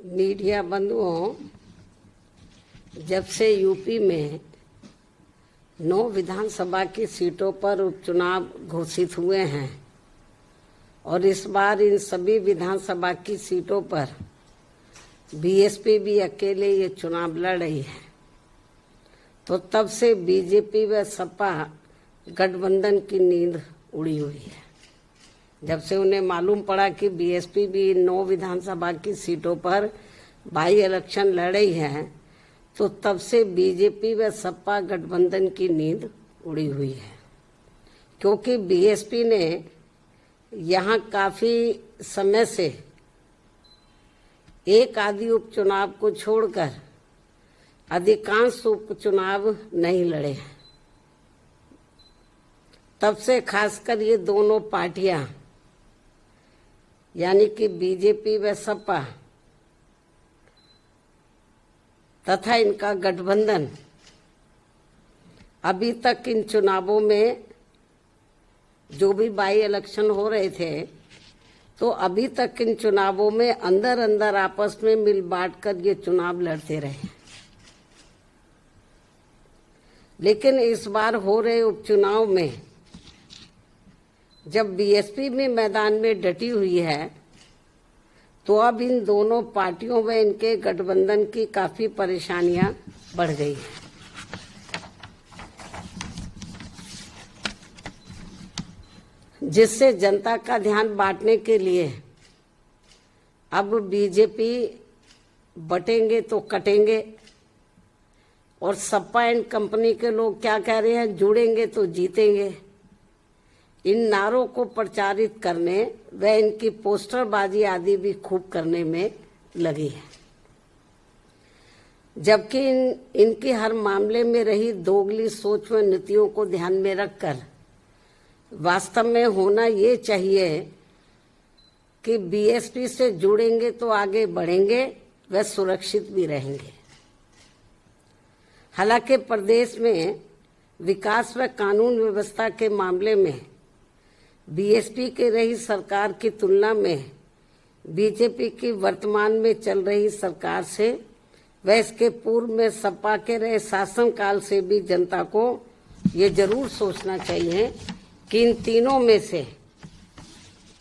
Media बंधुओं, जब से यूपी में 9 विधानसभा की सीटों पर उपचुनाव घोषित हुए हैं और इस बार इन सभी विधानसभा की सीटों पर बीएसपी भी अकेले ये चुनाव लड़ रही है, तो तब से बीजेपी व सपा गठबंधन की नींद उड़ी हुई है। जब से उन्हें मालूम पड़ा कि बीएसपी भी 9 विधानसभा की सीटों पर बाई इलेक्शन लड़ रही है, तो तब से बीजेपी व सपा गठबंधन की नींद उड़ी हुई है, क्योंकि बीएसपी ने यहाँ काफी समय से एक आदि उपचुनाव को छोड़कर अधिकांश उपचुनाव नहीं लड़े हैं। तब से खासकर ये दोनों पार्टियां यानी कि बीजेपी व सपा तथा इनका गठबंधन अभी तक इन चुनावों में जो भी बाई इलेक्शन हो रहे थे, तो अभी तक इन चुनावों में अंदर अंदर आपस में मिल बांट कर ये चुनाव लड़ते रहे। लेकिन इस बार हो रहे उपचुनाव में जब बीएसपी में मैदान में डटी हुई है, तो अब इन दोनों पार्टियों व इनके गठबंधन की काफी परेशानियां बढ़ गई हैं। जिससे जनता का ध्यान बांटने के लिए अब बीजेपी बटेंगे तो कटेंगे और सपा एंड कंपनी के लोग क्या कह रहे हैं, जुड़ेंगे तो जीतेंगे। इन नारों को प्रचारित करने व इनकी पोस्टरबाजी आदि भी खूब करने में लगी है, जबकि इनकी हर मामले में रही दोगली सोच व नीतियों को ध्यान में रखकर वास्तव में होना ये चाहिए कि बीएसपी से जुड़ेंगे तो आगे बढ़ेंगे व सुरक्षित भी रहेंगे। हालांकि प्रदेश में विकास व कानून व्यवस्था के मामले में बीएसपी के रही सरकार की तुलना में बीजेपी की वर्तमान में चल रही सरकार से व इसके पूर्व में सपा के रहे शासनकाल से भी जनता को ये जरूर सोचना चाहिए कि इन तीनों में से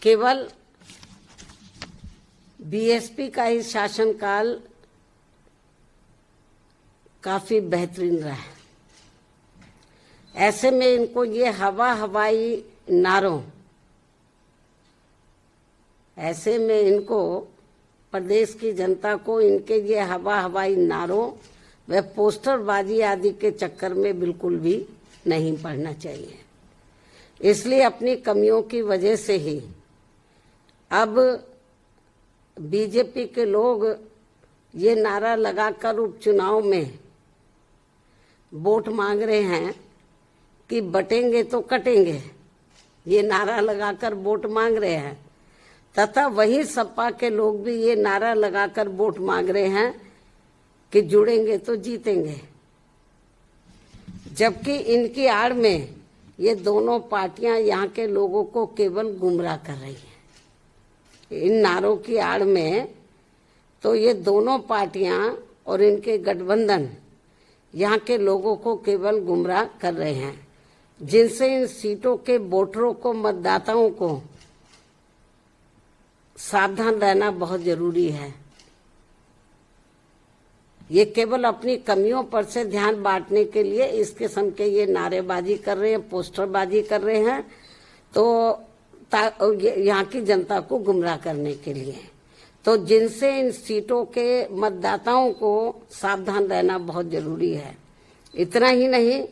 केवल बीएसपी का ही शासनकाल काफी बेहतरीन रहा है। ऐसे में इनको ये हवाई नारों, ऐसे में इनको प्रदेश की जनता को इनके ये हवाई नारों व पोस्टरबाजी आदि के चक्कर में बिल्कुल भी नहीं पड़ना चाहिए। इसलिए अपनी कमियों की वजह से ही अब बीजेपी के लोग ये नारा लगाकर उपचुनाव में वोट मांग रहे हैं कि बटेंगे तो कटेंगे, ये नारा लगाकर वोट मांग रहे हैं, तथा वही सपा के लोग भी ये नारा लगाकर वोट मांग रहे हैं कि जुड़ेंगे तो जीतेंगे। जबकि इनकी आड़ में ये दोनों पार्टियां यहाँ के लोगों को केवल गुमराह कर रही हैं। इन नारों की आड़ में तो ये दोनों पार्टियां और इनके गठबंधन यहाँ के लोगों को केवल गुमराह कर रहे हैं, जिनसे इन सीटों के वोटरों को, मतदाताओं को सावधान रहना बहुत जरूरी है। ये केवल अपनी कमियों पर से ध्यान बांटने के लिए इस किस्म के ये नारेबाजी कर रहे हैं, पोस्टरबाजी कर रहे हैं, तो यहाँ की जनता को गुमराह करने के लिए। तो जिनसे इन सीटों के मतदाताओं को सावधान रहना बहुत जरूरी है। इतना ही नहीं,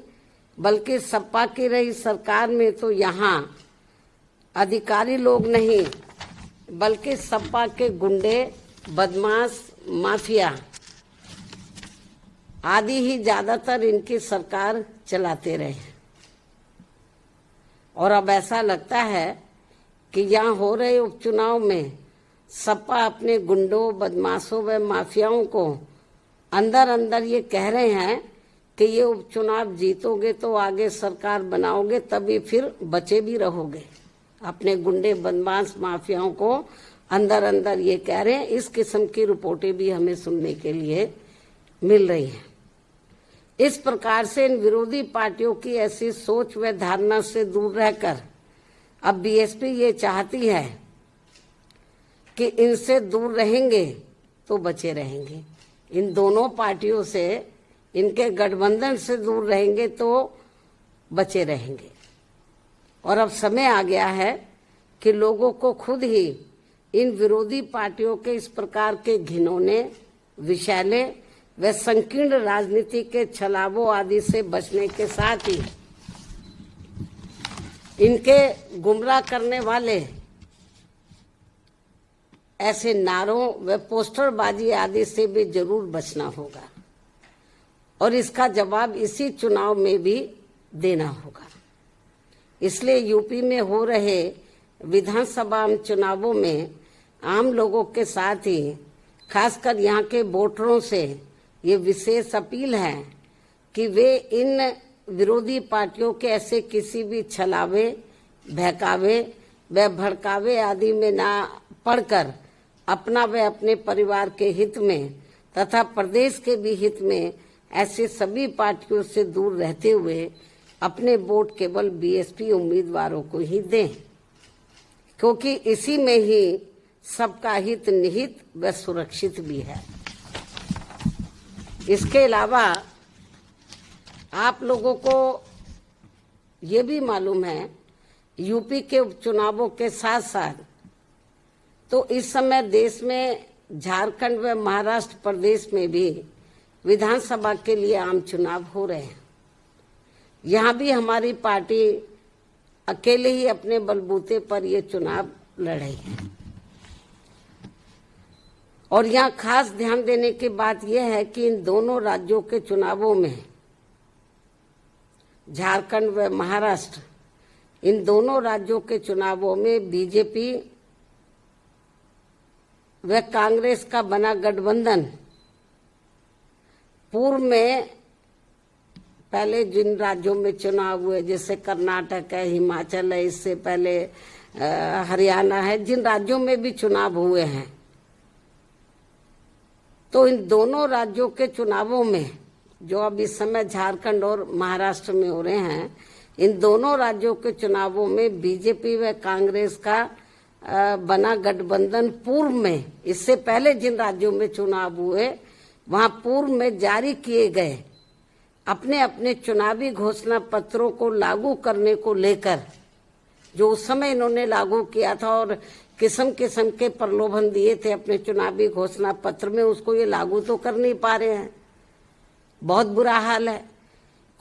बल्कि सपा की रही सरकार में तो यहाँ अधिकारी लोग नहीं, बल्कि सपा के गुंडे, बदमाश, माफिया आदि ही ज्यादातर इनकी सरकार चलाते रहे। और अब ऐसा लगता है कि यहाँ हो रहे उपचुनाव में सपा अपने गुंडों, बदमाशों व माफियाओं को अंदर अंदर ये कह रहे हैं कि ये उपचुनाव जीतोगे तो आगे सरकार बनाओगे, तभी फिर बचे भी रहोगे। अपने गुंडे, बदमाश, माफियाओं को अंदर अंदर ये कह रहे हैं। इस किस्म की रिपोर्टें भी हमें सुनने के लिए मिल रही हैं। इस प्रकार से इन विरोधी पार्टियों की ऐसी सोच व धारणा से दूर रहकर अब बीएसपी ये चाहती है कि इनसे दूर रहेंगे तो बचे रहेंगे, इन दोनों पार्टियों से, इनके गठबंधन से दूर रहेंगे तो बचे रहेंगे। और अब समय आ गया है कि लोगों को खुद ही इन विरोधी पार्टियों के इस प्रकार के घिनौने, विषैले व संकीर्ण राजनीति के छलावों आदि से बचने के साथ ही इनके गुमराह करने वाले ऐसे नारों व पोस्टरबाजी आदि से भी जरूर बचना होगा और इसका जवाब इसी चुनाव में भी देना होगा। इसलिए यूपी में हो रहे विधानसभा चुनावों में आम लोगों के साथ ही खासकर यहाँ के वोटरों से ये विशेष अपील है कि वे इन विरोधी पार्टियों के ऐसे किसी भी छलावे, बहकावे व भड़कावे आदि में ना पड़कर अपना व अपने परिवार के हित में तथा प्रदेश के भी हित में ऐसे सभी पार्टियों से दूर रहते हुए अपने वोट केवल बीएसपी उम्मीदवारों को ही दें, क्योंकि इसी में ही सबका हित निहित व सुरक्षित भी है। इसके अलावा आप लोगों को ये भी मालूम है, यूपी के उपचुनावों के साथ साथ तो इस समय देश में झारखंड व महाराष्ट्र प्रदेश में भी विधानसभा के लिए आम चुनाव हो रहे हैं। यहाँ भी हमारी पार्टी अकेले ही अपने बलबूते पर ये चुनाव लड़े है। और यहाँ खास ध्यान देने की बात यह है कि इन दोनों राज्यों के चुनावों में, झारखंड व महाराष्ट्र, इन दोनों राज्यों के चुनावों में बीजेपी व कांग्रेस का बना गठबंधन पूर्व में पहले जिन राज्यों में चुनाव हुए जैसे कर्नाटक है, हिमाचल है, इससे पहले हरियाणा है, जिन राज्यों में भी चुनाव हुए हैं, तो इन दोनों राज्यों के चुनावों में जो अब इस समय झारखंड और महाराष्ट्र में हो रहे हैं, इन दोनों राज्यों के चुनावों में बीजेपी व कांग्रेस का बना गठबंधन पूर्व में, इससे पहले जिन राज्यों में चुनाव हुए वहां पूर्व में जारी किए गए अपने अपने चुनावी घोषणा पत्रों को लागू करने को लेकर, जो उस समय इन्होंने लागू किया था और किस्म किस्म के प्रलोभन दिए थे अपने चुनावी घोषणा पत्र में, उसको ये लागू तो कर नहीं पा रहे हैं। बहुत बुरा हाल है,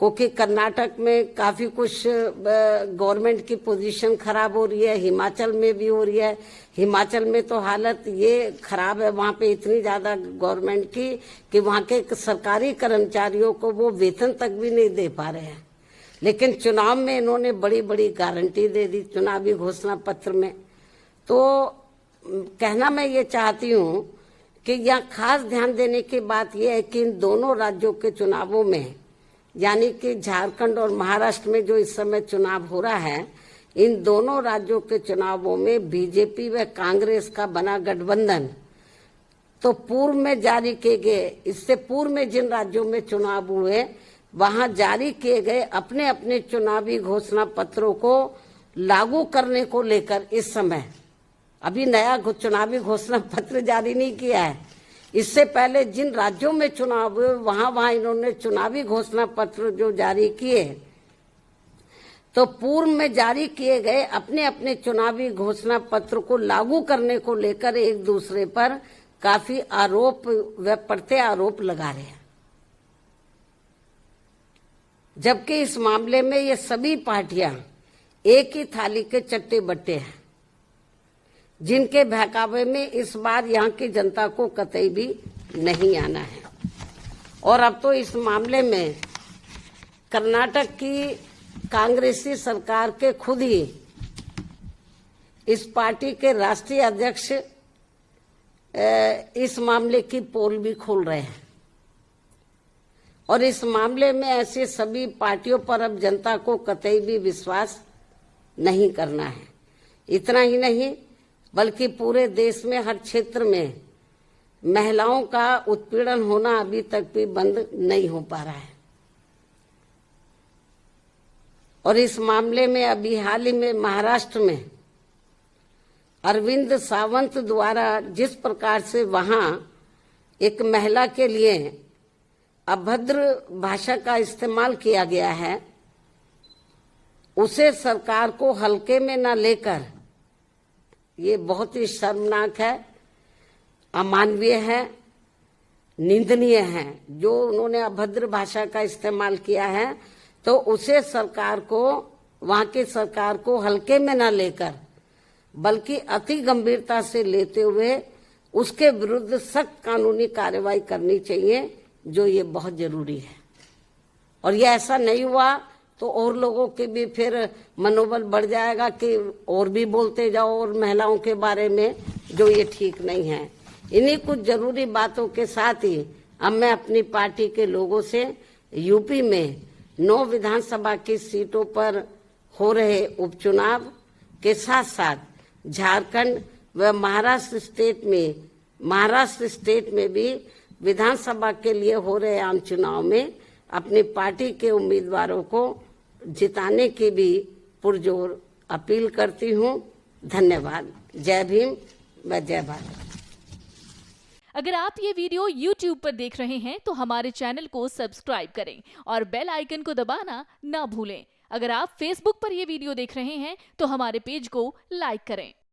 क्योंकि कर्नाटक में काफी कुछ गवर्नमेंट की पोजीशन खराब हो रही है, हिमाचल में भी हो रही है। हिमाचल में तो हालत ये खराब है वहां पे इतनी ज्यादा गवर्नमेंट की कि वहां के सरकारी कर्मचारियों को वो वेतन तक भी नहीं दे पा रहे हैं। लेकिन चुनाव में इन्होंने बड़ी बड़ी गारंटी दे दी चुनावी घोषणा पत्र में। तो कहना मैं ये चाहती हूँ कि यहाँ खास ध्यान देने की बात यह है कि इन दोनों राज्यों के चुनावों में, यानी कि झारखंड और महाराष्ट्र में जो इस समय चुनाव हो रहा है, इन दोनों राज्यों के चुनावों में बीजेपी व कांग्रेस का बना गठबंधन तो पूर्व में जारी किए गए, इससे पूर्व में जिन राज्यों में चुनाव हुए वहां जारी किए गए अपने अपने चुनावी घोषणा पत्रों को लागू करने को लेकर इस समय अभी नया चुनावी घोषणा पत्र जारी नहीं किया है। इससे पहले जिन राज्यों में चुनाव हुए वहां इन्होंने चुनावी घोषणा पत्र जो जारी किए, तो पूर्व में जारी किए गए अपने अपने चुनावी घोषणा पत्र को लागू करने को लेकर एक दूसरे पर काफी आरोप व प्रत्य आरोप लगा रहे हैं। जबकि इस मामले में ये सभी पार्टियां एक ही थाली के चट्टे बट्टे हैं, जिनके बहकावे में इस बार यहाँ की जनता को कतई भी नहीं आना है। और अब तो इस मामले में कर्नाटक की कांग्रेसी सरकार के खुद ही इस पार्टी के राष्ट्रीय अध्यक्ष इस मामले की पोल भी खोल रहे हैं। और इस मामले में ऐसे सभी पार्टियों पर अब जनता को कतई भी विश्वास नहीं करना है। इतना ही नहीं, बल्कि पूरे देश में हर क्षेत्र में महिलाओं का उत्पीड़न होना अभी तक भी बंद नहीं हो पा रहा है। और इस मामले में अभी हाल ही में महाराष्ट्र में अरविंद सावंत द्वारा जिस प्रकार से वहां एक महिला के लिए अभद्र भाषा का इस्तेमाल किया गया है, उसे सरकार को हल्के में न लेकर, ये बहुत ही शर्मनाक है, अमानवीय है, निंदनीय है। जो उन्होंने अभद्र भाषा का इस्तेमाल किया है तो उसे सरकार को, वहां की सरकार को हल्के में न लेकर बल्कि अति गंभीरता से लेते हुए उसके विरुद्ध सख्त कानूनी कार्रवाई करनी चाहिए, जो ये बहुत जरूरी है। और ये ऐसा नहीं हुआ तो और लोगों के भी फिर मनोबल बढ़ जाएगा कि और भी बोलते जाओ और महिलाओं के बारे में, जो ये ठीक नहीं है। इन्हीं कुछ जरूरी बातों के साथ ही अब मैं अपनी पार्टी के लोगों से यूपी में 9 विधानसभा की सीटों पर हो रहे उपचुनाव के साथ साथ झारखंड व महाराष्ट्र स्टेट में भी विधानसभा के लिए हो रहे आम चुनाव में अपनी पार्टी के उम्मीदवारों को जिताने की भी पुरजोर अपील करती हूं। धन्यवाद। जय भीम व जय भारत। अगर आप ये वीडियो YouTube पर देख रहे हैं तो हमारे चैनल को सब्सक्राइब करें और बेल आइकन को दबाना ना भूलें। अगर आप Facebook पर ये वीडियो देख रहे हैं तो हमारे पेज को लाइक करें।